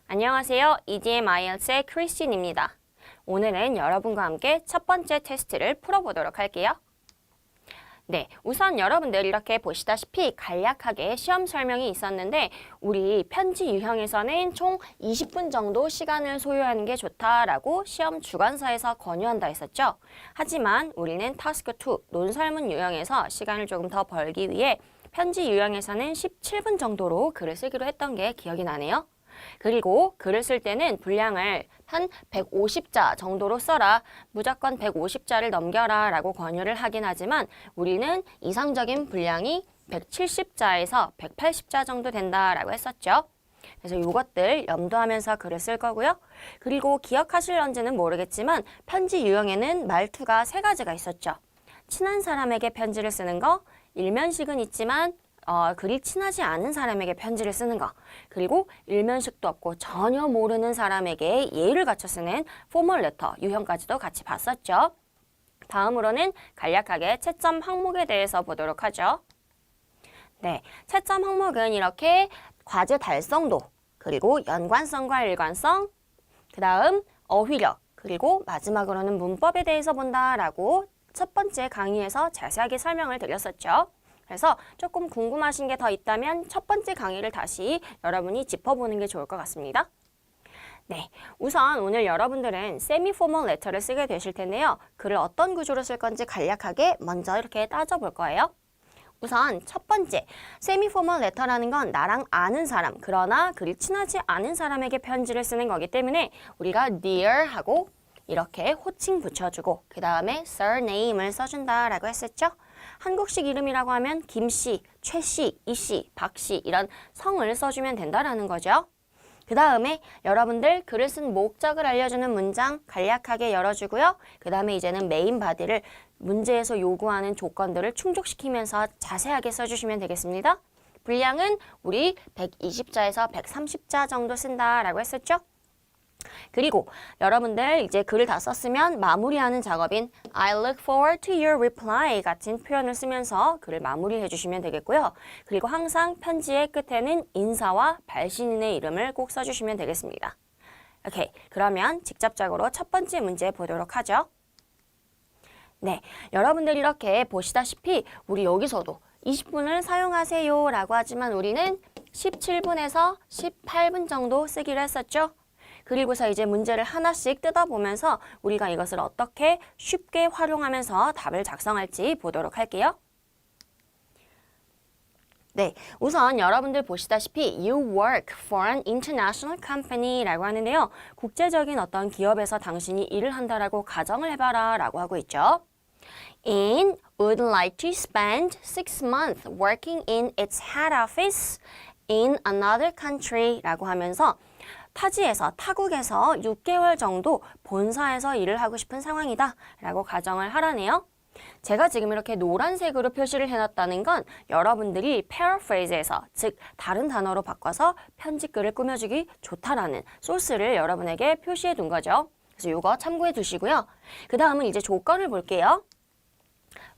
안녕하세요. EDM IELTS의 크리스틴입니다. 오늘은 여러분과 함께 첫 번째 테스트를 풀어보도록 할게요. 네, 우선 여러분들 이렇게 보시다시피 간략하게 시험 설명이 있었는데 우리 편지 유형에서는 총 20분 정도 시간을 소요하는 게 좋다라고 시험 주관사에서 권유한다 했었죠. 하지만 우리는 타스크 2, 논설문 유형에서 시간을 조금 더 벌기 위해 편지 유형에서는 17분 정도로 글을 쓰기로 했던 게 기억이 나네요. 그리고 글을 쓸 때는 분량을 한 150자 정도로 써라. 무조건 150자를 넘겨라 라고 권유를 하긴 하지만 우리는 이상적인 분량이 170자에서 180자 정도 된다라고 했었죠. 그래서 이것들 염두하면서 글을 쓸 거고요. 그리고 기억하실런지는 모르겠지만 편지 유형에는 말투가 세 가지가 있었죠. 친한 사람에게 편지를 쓰는 거, 일면식은 있지만 그리 친하지 않은 사람에게 편지를 쓰는 거, 그리고 일면식도 없고 전혀 모르는 사람에게 예의를 갖춰 쓰는 포멀 레터 유형까지도 같이 봤었죠. 다음으로는 간략하게 채점 항목에 대해서 보도록 하죠. 네, 채점 항목은 이렇게 과제 달성도, 그리고 연관성과 일관성, 그 다음 어휘력, 그리고 마지막으로는 문법에 대해서 본다라고 첫 번째 강의에서 자세하게 설명을 드렸었죠. 그래서 조금 궁금하신 게 더 있다면 첫 번째 강의를 다시 여러분이 짚어보는 게 좋을 것 같습니다. 네, 우선 오늘 여러분들은 세미포멀 레터를 쓰게 되실 텐데요. 글을 어떤 구조로 쓸 건지 간략하게 먼저 이렇게 따져볼 거예요. 우선 첫 번째, 세미포멀 레터라는 건 나랑 아는 사람, 그러나 그리 친하지 않은 사람에게 편지를 쓰는 거기 때문에 우리가 dear 하고 이렇게 호칭 붙여주고 그 다음에 surname을 써준다라고 했었죠. 한국식 이름이라고 하면 김씨, 최씨, 이씨, 박씨 이런 성을 써주면 된다라는 거죠. 그 다음에 여러분들 글을 쓴 목적을 알려주는 문장 간략하게 열어주고요. 그 다음에 이제는 메인 바디를 문제에서 요구하는 조건들을 충족시키면서 자세하게 써주시면 되겠습니다. 분량은 우리 120자에서 130자 정도 쓴다라고 했었죠. 그리고 여러분들 이제 글을 다 썼으면 마무리하는 작업인 I look forward to your reply 같은 표현을 쓰면서 글을 마무리해 주시면 되겠고요. 그리고 항상 편지의 끝에는 인사와 발신인의 이름을 꼭 써주시면 되겠습니다. 오케이, 그러면 직접적으로 첫 번째 문제 보도록 하죠. 네, 여러분들 이렇게 보시다시피 우리 여기서도 20분을 사용하세요 라고 하지만 우리는 17분에서 18분 정도 쓰기로 했었죠. 그리고서 이제 문제를 하나씩 뜯어보면서 우리가 이것을 어떻게 쉽게 활용하면서 답을 작성할지 보도록 할게요. 네, 우선 여러분들 보시다시피 You work for an international company 라고 하는데요. 국제적인 어떤 기업에서 당신이 일을 한다라고 가정을 해봐라 라고 하고 있죠. In would like to spend 6 months working in its head office in another country 라고 하면서 타지에서, 타국에서 6개월 정도 본사에서 일을 하고 싶은 상황이다 라고 가정을 하라네요. 제가 지금 이렇게 노란색으로 표시를 해놨다는 건 여러분들이 paraphrase에서, 즉 다른 단어로 바꿔서 편집글을 꾸며주기 좋다라는 소스를 여러분에게 표시해 둔 거죠. 그래서 이거 참고해 두시고요. 그 다음은 이제 조건을 볼게요.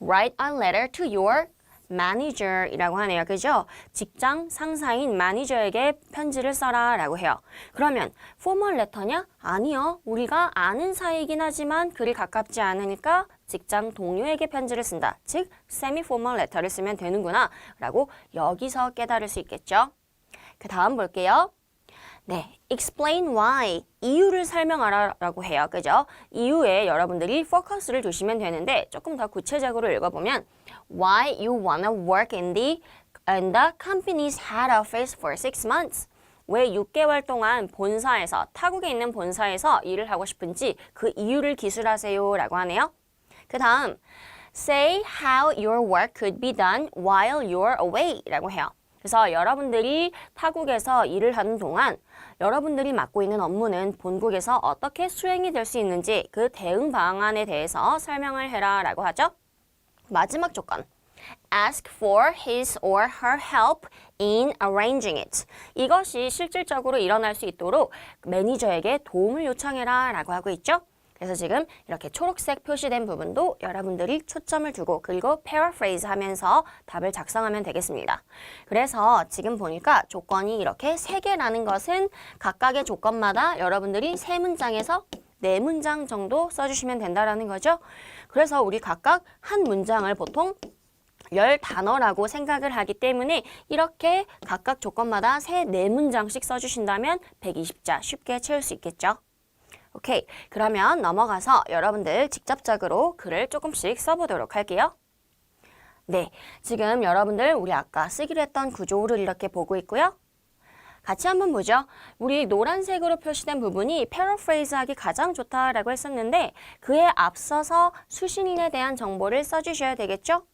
Write a letter to your manager 이라고 하네요. 그죠? 직장 상사인 매니저에게 편지를 써라 라고 해요. 그러면 포멀 레터냐? 아니요. 우리가 아는 사이이긴 하지만 그리 가깝지 않으니까 직장 동료에게 편지를 쓴다. 즉 세미 포멀 레터를 쓰면 되는구나 라고 여기서 깨달을 수 있겠죠. 그 다음 볼게요. 네, explain why, 이유를 설명하라 라고 해요. 그죠? 이유에 여러분들이 포커스를 두시면 되는데 조금 더 구체적으로 읽어보면 why you wanna work in the company's head office for 6 months. 왜 6개월 동안 본사에서, 타국에 있는 본사에서 일을 하고 싶은지 그 이유를 기술하세요 라고 하네요. 그 다음, say how your work could be done while you're away 라고 해요. 그래서 여러분들이 타국에서 일을 하는 동안 여러분들이 맡고 있는 업무는 본국에서 어떻게 수행이 될 수 있는지 그 대응 방안에 대해서 설명을 해라 라고 하죠. 마지막 조건. Ask for his or her help in arranging it. 이것이 실질적으로 일어날 수 있도록 매니저에게 도움을 요청해라 라고 하고 있죠. 그래서 지금 이렇게 초록색 표시된 부분도 여러분들이 초점을 두고 그리고 paraphrase 하면서 답을 작성하면 되겠습니다. 그래서 지금 보니까 조건이 이렇게 3개라는 것은 각각의 조건마다 여러분들이 3문장에서 4문장 정도 써주시면 된다라는 거죠. 그래서 우리 각각 한 문장을 보통 10단어라고 생각을 하기 때문에 이렇게 각각 조건마다 4문장씩 써주신다면 120자 쉽게 채울 수 있겠죠. 오케이, 그러면 넘어가서 여러분들 직접적으로 글을 조금씩 써보도록 할게요. 네, 지금 여러분들 우리 아까 쓰기로 했던 구조를 이렇게 보고 있고요. 같이 한번 보죠. 우리 노란색으로 표시된 부분이 paraphrase 하기 가장 좋다라고 했었는데 그에 앞서서 수신인에 대한 정보를 써주셔야 되겠죠?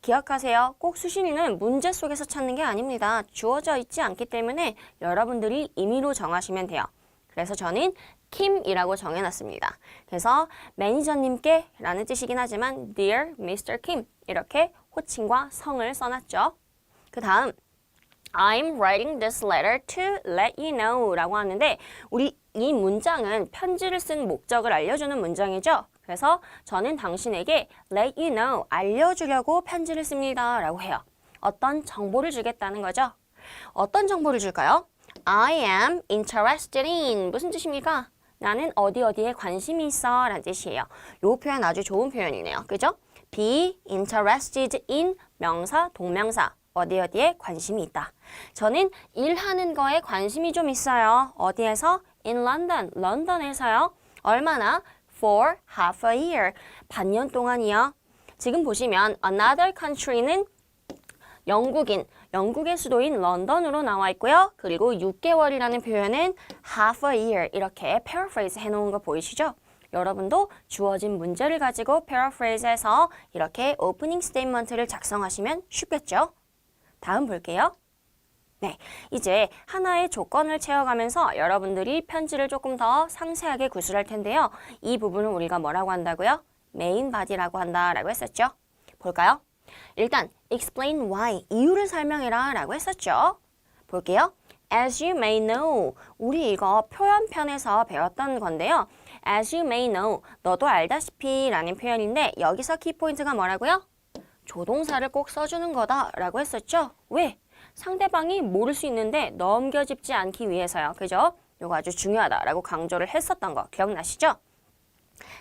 기억하세요. 꼭 수신인은 문제 속에서 찾는 게 아닙니다. 주어져 있지 않기 때문에 여러분들이 임의로 정하시면 돼요. 그래서 저는 킴이라고 정해놨습니다. 그래서 매니저님께 라는 뜻이긴 하지만 Dear Mr. Kim 이렇게 호칭과 성을 써놨죠. 그 다음 I'm writing this letter to let you know 라고 하는데 우리 이 문장은 편지를 쓴 목적을 알려주는 문장이죠. 그래서 저는 당신에게 let you know, 알려주려고 편지를 씁니다 라고 해요. 어떤 정보를 주겠다는 거죠. 어떤 정보를 줄까요? I am interested in 무슨 뜻입니까? 나는 어디에 관심이 있어 라는 뜻이에요. 이 표현 아주 좋은 표현이네요. 그죠? be interested in 명사, 동명사 어디에 관심이 있다. 저는 일하는 거에 관심이 좀 있어요. 어디에서? In London, 런던에서요. 얼마나? For half a year, 반년 동안이요. 지금 보시면 another country는 영국의 수도인 런던으로 나와 있고요. 그리고 6개월이라는 표현은 half a year 이렇게 paraphrase 해놓은 거 보이시죠? 여러분도 주어진 문제를 가지고 paraphrase해서 이렇게 opening statement를 작성하시면 쉽겠죠? 다음 볼게요. 네, 이제 하나의 조건을 채워가면서 여러분들이 편지를 조금 더 상세하게 구술할 텐데요. 이 부분을 우리가 뭐라고 한다고요? 메인 바디라고 한다라고 했었죠. 볼까요? 일단 explain why, 이유를 설명해라 라고 했었죠. 볼게요. As you may know, 우리 이거 표현편에서 배웠던 건데요. As you may know, 너도 알다시피 라는 표현인데 여기서 키포인트가 뭐라고요? 조동사를 꼭 써주는 거다 라고 했었죠. 왜? 상대방이 모를 수 있는데 넘겨짚지 않기 위해서요. 그죠? 이거 아주 중요하다라고 강조를 했었던 거 기억나시죠?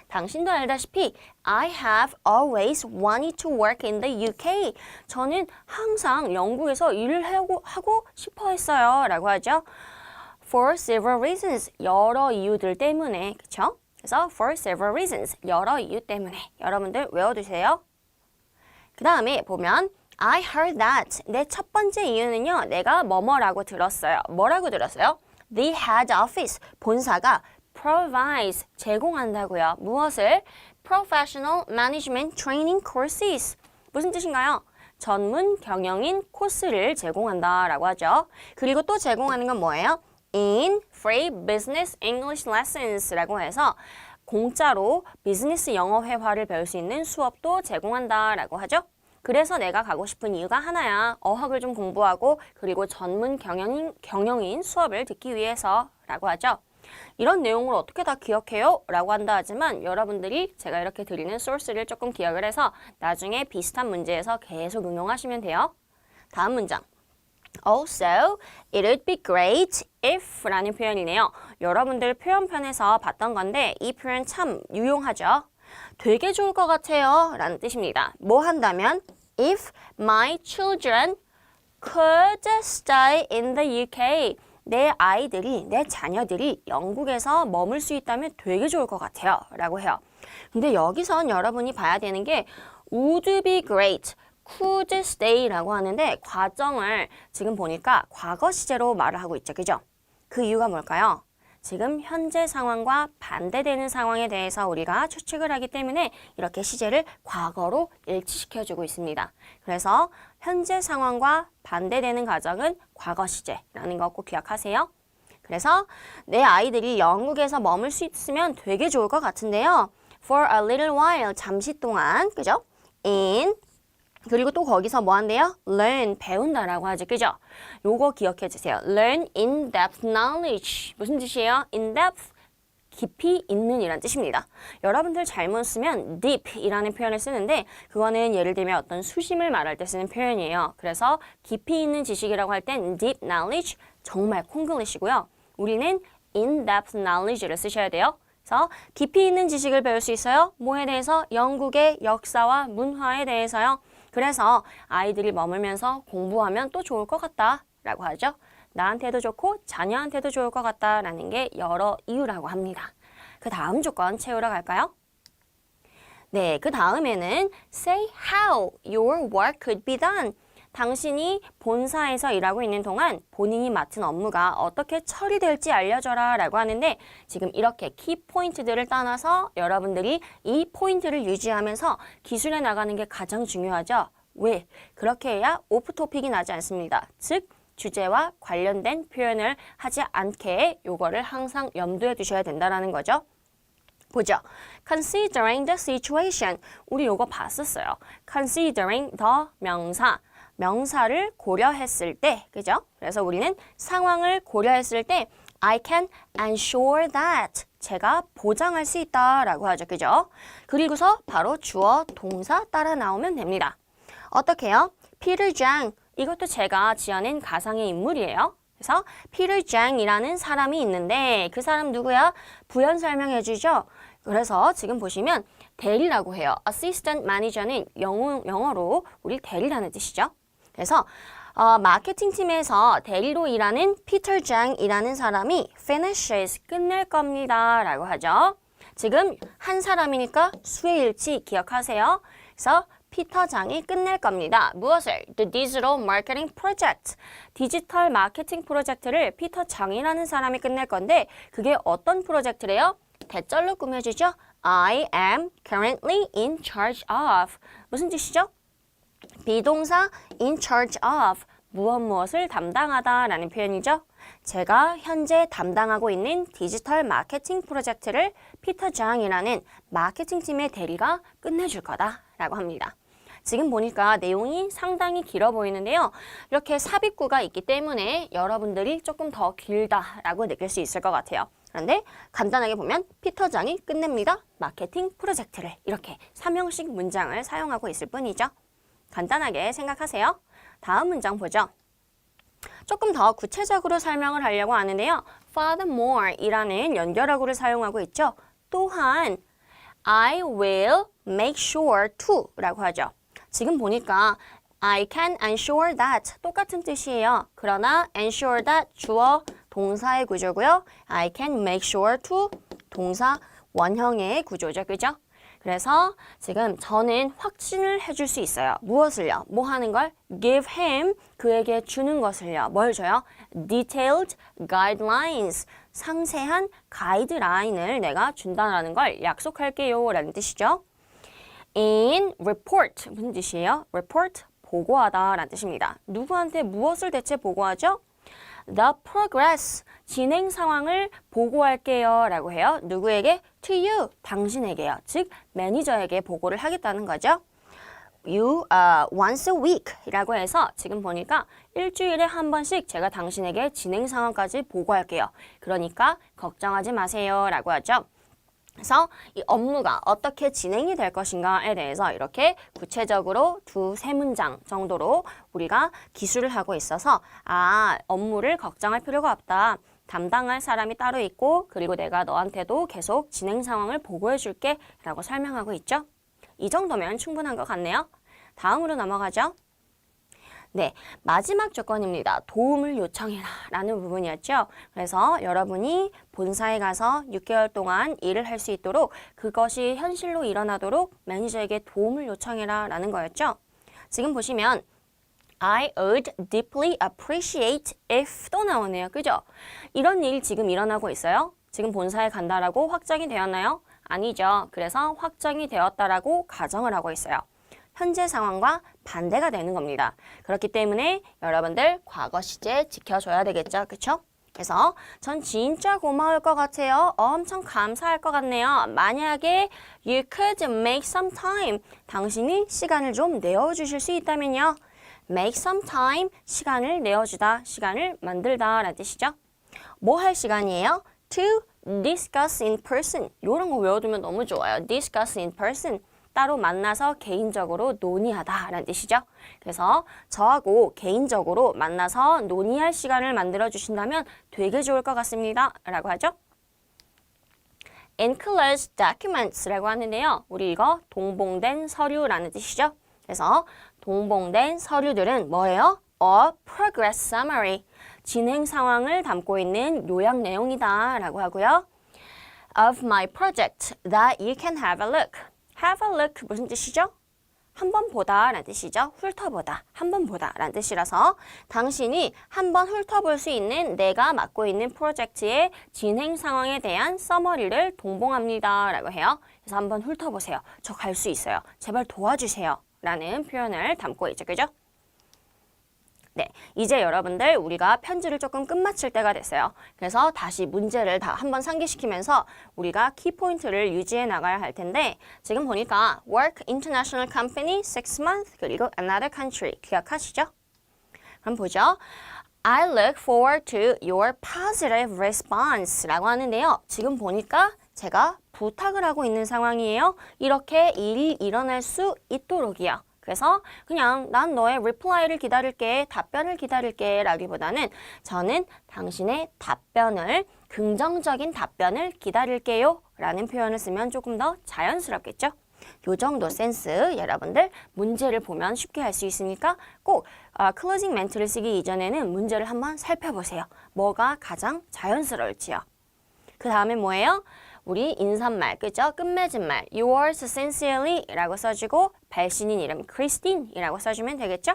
당신도 알다시피 I have always wanted to work in the UK. 저는 항상 영국에서 일을 하고 싶어 했어요. 라고 하죠. For several reasons. 여러 이유들 때문에. 그쵸? 그래서 for several reasons. 여러 이유 때문에. 여러분들 외워두세요. 그 다음에 보면 I heard that. 내 첫 번째 이유는요. 내가 뭐뭐라고 들었어요. 뭐라고 들었어요? The head office. 본사가 provides. 제공한다고요. 무엇을? Professional Management Training Courses. 무슨 뜻인가요? 전문 경영인 코스를 제공한다라고 하죠. 그리고 또 제공하는 건 뭐예요? In free business English lessons라고 해서 공짜로 비즈니스 영어 회화를 배울 수 있는 수업도 제공한다라고 하죠. 그래서 내가 가고 싶은 이유가 하나야. 어학을 좀 공부하고 그리고 전문 경영인 수업을 듣기 위해서라고 하죠. 이런 내용을 어떻게 다 기억해요? 라고 한다 하지만 여러분들이 제가 이렇게 드리는 소스를 조금 기억을 해서 나중에 비슷한 문제에서 계속 응용하시면 돼요. 다음 문장. Also, it would be great if 라는 표현이네요. 여러분들 표현편에서 봤던 건데 이 표현 참 유용하죠. 되게 좋을 것 같아요 라는 뜻입니다. 뭐 한다면 If my children could stay in the UK 내 자녀들이 영국에서 머물 수 있다면 되게 좋을 것 같아요 라고 해요. 근데 여기선 여러분이 봐야 되는 게 would be great, could stay 라고 하는데 과정을 지금 보니까 과거 시제로 말을 하고 있죠. 그죠? 그 이유가 뭘까요? 지금 현재 상황과 반대되는 상황에 대해서 우리가 추측을 하기 때문에 이렇게 시제를 과거로 일치시켜주고 있습니다. 그래서 현재 상황과 반대되는 가정은 과거 시제라는 거 꼭 기억하세요. 그래서 내 아이들이 영국에서 머물 수 있으면 되게 좋을 것 같은데요. For a little while, 잠시 동안, 그죠? 그리고 또 거기서 뭐 한대요? learn, 배운다라고 하죠. 그죠? 요거 기억해 주세요. learn in-depth knowledge. 무슨 뜻이에요? in-depth, 깊이 있는 이란 뜻입니다. 여러분들 잘못 쓰면 deep이라는 표현을 쓰는데 그거는 예를 들면 어떤 수심을 말할 때 쓰는 표현이에요. 그래서 깊이 있는 지식이라고 할 땐 deep knowledge 정말 콩글리시고요. 우리는 in-depth knowledge를 쓰셔야 돼요. 그래서 깊이 있는 지식을 배울 수 있어요. 뭐에 대해서? 영국의 역사와 문화에 대해서요. 그래서 아이들이 머물면서 공부하면 또 좋을 것 같다라고 하죠. 나한테도 좋고 자녀한테도 좋을 것 같다라는 게 여러 이유라고 합니다. 그 다음 조건 채우러 갈까요? 네, 그 다음에는 say how your work could be done. 당신이 본사에서 일하고 있는 동안 본인이 맡은 업무가 어떻게 처리될지 알려줘라 라고 하는데 지금 이렇게 키 포인트들을 따놔서 여러분들이 이 포인트를 유지하면서 기술에 나가는 게 가장 중요하죠. 왜? 그렇게 해야 오프 토픽이 나지 않습니다. 즉 주제와 관련된 표현을 하지 않게 요거를 항상 염두에 두셔야 된다는 거죠. 보죠. Considering the situation. 우리 요거 봤었어요. Considering the 명사. 명사를 고려했을 때, 그죠? 그래서 우리는 상황을 고려했을 때 I can ensure that. 제가 보장할 수 있다라고 하죠. 그죠? 그리고서 바로 주어, 동사 따라 나오면 됩니다. 어떻게 해요? Peter Jang. 이것도 제가 지어낸 가상의 인물이에요. 그래서 Peter Jang이라는 사람이 있는데 그 사람 누구야? 부연 설명해 주죠. 그래서 지금 보시면 대리라고 해요. Assistant Manager는 영어로 우리 대리라는 뜻이죠. 그래서 마케팅 팀에서 대리로 일하는 피터 장이라는 사람이 finishes 끝낼 겁니다 라고 하죠. 지금 한 사람이니까 수의 일치 기억하세요. 그래서 피터 장이 끝낼 겁니다. 무엇을? The Digital Marketing Project. 디지털 마케팅 프로젝트를 피터 장이라는 사람이 끝낼 건데 그게 어떤 프로젝트래요? 대절로 꾸며주죠. I am currently in charge of. 무슨 뜻이죠? 비동사 in charge of. 무엇을 담당하다 라는 표현이죠. 제가 현재 담당하고 있는 디지털 마케팅 프로젝트를 피터 장이라는 마케팅 팀의 대리가 끝내줄 거다 라고 합니다. 지금 보니까 내용이 상당히 길어 보이는데요. 이렇게 삽입구가 있기 때문에 여러분들이 조금 더 길다라고 느낄 수 있을 것 같아요. 그런데 간단하게 보면 피터 장이 끝냅니다. 마케팅 프로젝트를 이렇게 3형식 문장을 사용하고 있을 뿐이죠. 간단하게 생각하세요. 다음 문장 보죠. 조금 더 구체적으로 설명을 하려고 하는데요. Furthermore 이라는 연결어구를 사용하고 있죠. 또한 I will make sure to 라고 하죠. 지금 보니까 I can ensure that 똑같은 뜻이에요. 그러나 ensure that 주어 동사의 구조고요. I can make sure to 동사 원형의 구조죠. 그죠? 그래서 지금 저는 확신을 해줄 수 있어요. 무엇을요? 뭐 하는 걸? Give him, 그에게 주는 것을요. 뭘 줘요? Detailed guidelines, 상세한 가이드라인을 내가 준다는 걸 약속할게요 라는 뜻이죠. In report, 무슨 뜻이에요? Report, 보고하다 라는 뜻입니다. 누구한테 무엇을 대체 보고하죠? The progress, 진행 상황을 보고할게요 라고 해요. 누구에게? To you, 당신에게요. 즉, 매니저에게 보고를 하겠다는 거죠. You once a week 이라고 해서 지금 보니까 일주일에 한 번씩 제가 당신에게 진행 상황까지 보고할게요. 그러니까 걱정하지 마세요 라고 하죠. 그래서 이 업무가 어떻게 진행이 될 것인가에 대해서 이렇게 구체적으로 2-3문장 정도로 우리가 기술을 하고 있어서 업무를 걱정할 필요가 없다. 담당할 사람이 따로 있고 그리고 내가 너한테도 계속 진행 상황을 보고해 줄게 라고 설명하고 있죠. 이 정도면 충분한 것 같네요. 다음으로 넘어가죠. 네, 마지막 조건입니다. 도움을 요청해라 라는 부분이었죠. 그래서 여러분이 본사에 가서 6개월 동안 일을 할 수 있도록 그것이 현실로 일어나도록 매니저에게 도움을 요청해라 라는 거였죠. 지금 보시면 I would deeply appreciate if 또 나오네요. 그죠? 이런 일 지금 일어나고 있어요. 지금 본사에 간다라고 확정이 되었나요? 아니죠. 그래서 확정이 되었다라고 가정을 하고 있어요. 현재 상황과 반대가 되는 겁니다. 그렇기 때문에 여러분들 과거 시제 지켜줘야 되겠죠. 그쵸? 그래서 전 진짜 고마울 것 같아요. 엄청 감사할 것 같네요. 만약에 you could make some time. 당신이 시간을 좀 내어주실 수 있다면요. make some time. 시간을 내어주다, 시간을 만들다 라는 뜻이죠. 뭐 할 시간이에요? to discuss in person. 이런 거 외워두면 너무 좋아요. discuss in person. 따로 만나서 개인적으로 논의하다 라는 뜻이죠. 그래서 저하고 개인적으로 만나서 논의할 시간을 만들어 주신다면 되게 좋을 것 같습니다. 라고 하죠. enclosed documents라고 하는데요. 우리 이거 동봉된 서류라는 뜻이죠. 그래서 동봉된 서류들은 뭐예요? A progress summary. 진행 상황을 담고 있는 요약 내용이다 라고 하고요. Of my project that you can have a look. have a look 무슨 뜻이죠? 한번 보다 라는 뜻이죠. 훑어보다, 한번 보다 라는 뜻이라서 당신이 한번 훑어볼 수 있는 내가 맡고 있는 프로젝트의 진행 상황에 대한 서머리를 동봉합니다 라고 해요. 그래서 한번 훑어보세요. 저 갈 수 있어요. 제발 도와주세요 라는 표현을 담고 있죠. 그죠? 네, 이제 여러분들 우리가 편지를 조금 끝마칠 때가 됐어요. 그래서 다시 문제를 다 한번 상기시키면서 우리가 키포인트를 유지해 나가야 할 텐데 지금 보니까 work, international company, 6 month, 그리고 another country 기억하시죠? 그럼 보죠. I look forward to your positive response 라고 하는데요. 지금 보니까 제가 부탁을 하고 있는 상황이에요. 이렇게 일이 일어날 수 있도록이요. 그래서 그냥 난 너의 reply를 기다릴게, 답변을 기다릴게 라기보다는 저는 당신의 답변을, 긍정적인 답변을 기다릴게요 라는 표현을 쓰면 조금 더 자연스럽겠죠? 요 정도 센스 여러분들 문제를 보면 쉽게 할 수 있으니까 꼭 클로징 멘트를 쓰기 이전에는 문제를 한번 살펴보세요. 뭐가 가장 자연스러울지요. 그 다음에 뭐예요? 우리 인사말, 그죠? 끝맺은 말, yours sincerely 라고 써주고 발신인 이름 크리스틴 이라고 써주면 되겠죠?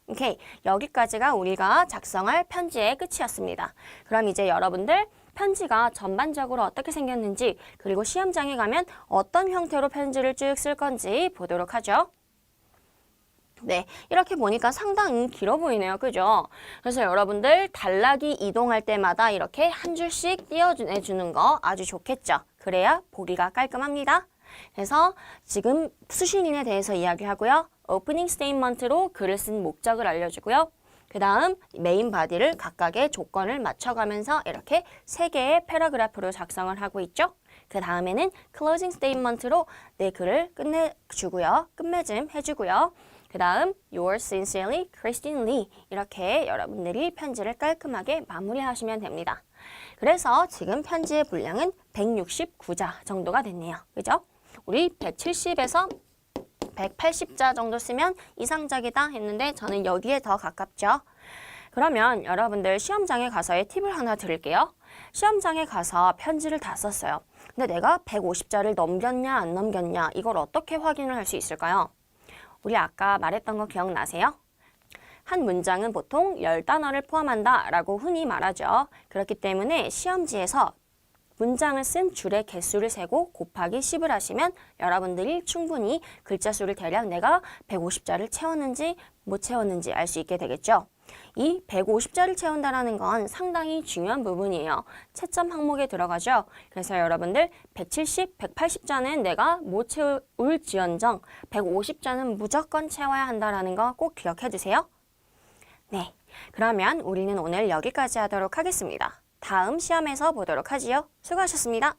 오케이, 여기까지가 우리가 작성할 편지의 끝이었습니다. 그럼 이제 여러분들 편지가 전반적으로 어떻게 생겼는지 그리고 시험장에 가면 어떤 형태로 편지를 쭉 쓸 건지 보도록 하죠. 네, 이렇게 보니까 상당히 길어 보이네요. 그죠? 그래서 여러분들 단락이 이동할 때마다 이렇게 한 줄씩 띄워주는 거 아주 좋겠죠? 그래야 보기가 깔끔합니다. 그래서 지금 수신인에 대해서 이야기하고요. 오프닝 스테이트먼트로 글을 쓴 목적을 알려주고요. 그 다음 메인 바디를 각각의 조건을 맞춰가면서 이렇게 3개의 패러그래프로 작성을 하고 있죠. 그 다음에는 클로징 스테이트먼트로 내 글을 끝내주고요. 끝맺음 해주고요. 그 다음 yours sincerely, Christine Lee 이렇게 여러분들이 편지를 깔끔하게 마무리하시면 됩니다. 그래서 지금 편지의 분량은 169자 정도가 됐네요. 그죠? 우리 170에서 180자 정도 쓰면 이상적이다 했는데 저는 여기에 더 가깝죠. 그러면 여러분들 시험장에 가서의 팁을 하나 드릴게요. 시험장에 가서 편지를 다 썼어요. 근데 내가 150자를 넘겼냐 안 넘겼냐 이걸 어떻게 확인을 할 수 있을까요? 우리 아까 말했던 거 기억나세요? 한 문장은 보통 10단어를 포함한다 라고 흔히 말하죠. 그렇기 때문에 시험지에서 문장을 쓴 줄의 개수를 세고 곱하기 10을 하시면 여러분들이 충분히 글자 수를 대략 내가 150자를 채웠는지 못 채웠는지 알 수 있게 되겠죠. 이 150자를 채운다는 건 상당히 중요한 부분이에요. 채점 항목에 들어가죠. 그래서 여러분들 170, 180자는 내가 못 채울지언정 150자는 무조건 채워야 한다는 거 꼭 기억해 두세요. 네, 그러면 우리는 오늘 여기까지 하도록 하겠습니다. 다음 시험에서 보도록 하지요. 수고하셨습니다.